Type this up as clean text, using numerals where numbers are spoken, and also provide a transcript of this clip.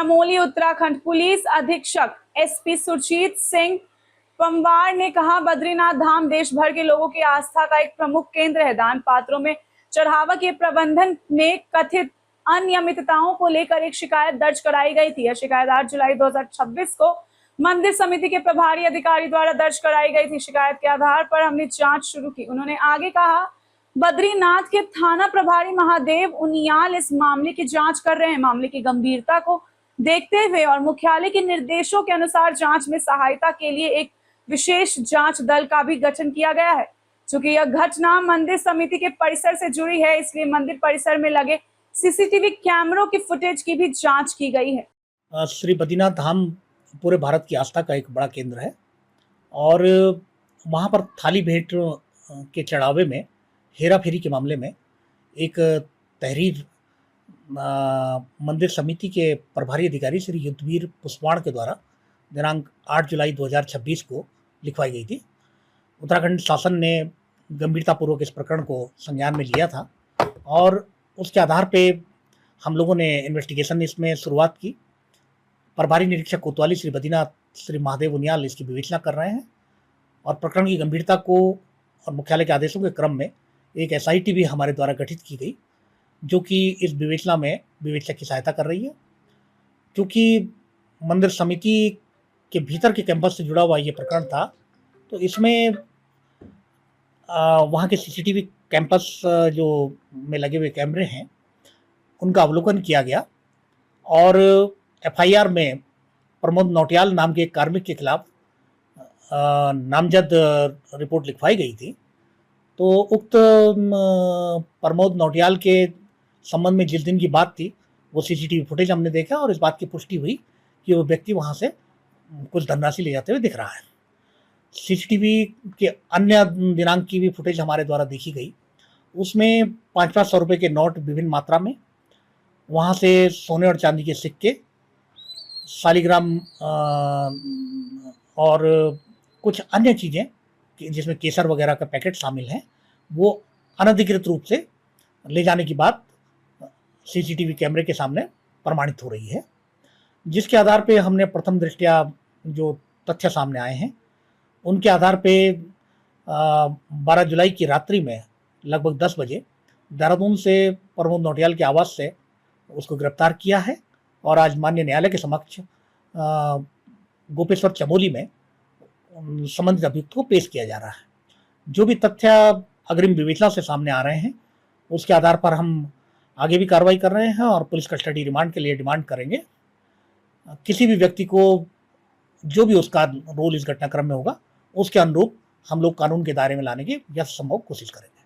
Chamoli Uttarakhand police अधीक्षक SP Surjit Singh Panwar ने कहा, बद्रीनाथ धाम देश भर के लोगों की आस्था का एक प्रमुख केंद्र है। दान पात्रों में चढ़ावा के प्रबंधन में कथित अनियमितताओं को लेकर एक शिकायत दर्ज कराई गई थी। यह शिकायत 8 जुलाई 2026 को मंदिर समिति के प्रभारी अधिकारी द्वारा दर्ज कराई गई थी। शिकायत के आधार पर हमने जांच शुरू की। उन्होंने आगे कहा, बद्रीनाथ के थाना प्रभारी महादेव उनियाल इस मामले की जांच कर रहे हैं। मामले की गंभीरता को देखते हुए और मुख्यालय के निर्देशों के अनुसार जांच में सहायता के लिए एक विशेष जांच दल का भी गठन किया गया है। चूंकि यह घटना मंदिर समिति के परिसर से जुड़ी है, इसलिए मंदिर परिसर में लगे सीसीटीवी कैमरों की फुटेज की भी जांच की गई है। श्री बद्रीनाथ धाम पूरे भारत की आस्था का एक बड़ा केंद्र है और वहाँ पर थाली भेंट के चढ़ावे में हेरा फेरी के मामले में एक तहरीर मंदिर समिति के प्रभारी अधिकारी श्री युद्धवीर पुष्पाण के द्वारा दिनांक 8 जुलाई 2026 को लिखवाई गई थी। उत्तराखंड शासन ने गंभीरतापूर्वक इस प्रकरण को संज्ञान में लिया था और उसके आधार पे हम लोगों ने इन्वेस्टिगेशन इसमें शुरुआत की। प्रभारी निरीक्षक कोतवाली श्री बद्रीनाथ श्री महादेव उनियाल इसकी विवेचना कर रहे हैं और प्रकरण की गंभीरता को और मुख्यालय के आदेशों के क्रम में एक एसआईटी भी हमारे द्वारा गठित की गई, जो कि इस विवेचना में विवेचक की सहायता कर रही है। क्योंकि मंदिर समिति के भीतर के कैंपस से जुड़ा हुआ ये प्रकरण था, तो इसमें वहाँ के सीसीटीवी कैंपस जो में लगे हुए कैमरे हैं उनका अवलोकन किया गया और एफआईआर में प्रमोद नौटियाल नाम के एक कार्मिक के खिलाफ नामजद रिपोर्ट लिखवाई गई थी। तो उक्त प्रमोद नौटियाल के संबंध में जिस दिन की बात थी वो सीसीटीवी फुटेज हमने देखा और इस बात की पुष्टि हुई कि वो व्यक्ति वहाँ से कुछ धनराशि ले जाते हुए दिख रहा है। सीसीटीवी के अन्य दिनांक की भी फुटेज हमारे द्वारा देखी गई, उसमें 500 रुपये के नोट विभिन्न मात्रा में, वहाँ से सोने और चांदी के सिक्के, शालिग्राम और कुछ अन्य चीज़ें जिसमें केसर वगैरह का पैकेट शामिल हैं, वो अनधिकृत रूप से ले जाने की बात सीसीटीवी कैमरे के सामने प्रमाणित हो रही है। जिसके आधार पे हमने प्रथम दृष्टया जो तथ्य सामने आए हैं उनके आधार पे 12 जुलाई की रात्रि में लगभग 10 बजे देहरादून से प्रमोद नौटियाल के आवास से उसको गिरफ्तार किया है और आज माननीय न्यायालय के समक्ष गोपेश्वर चमोली में संबंधित अभियुक्त को पेश किया जा रहा है। जो भी तथ्य अग्रिम विवेचना से सामने आ रहे हैं उसके आधार पर हम आगे भी कार्रवाई कर रहे हैं और पुलिस कस्टडी रिमांड के लिए डिमांड करेंगे। किसी भी व्यक्ति को जो भी उसका रोल इस घटनाक्रम में होगा उसके अनुरूप हम लोग कानून के दायरे में लाने की यथासंभव कोशिश करेंगे।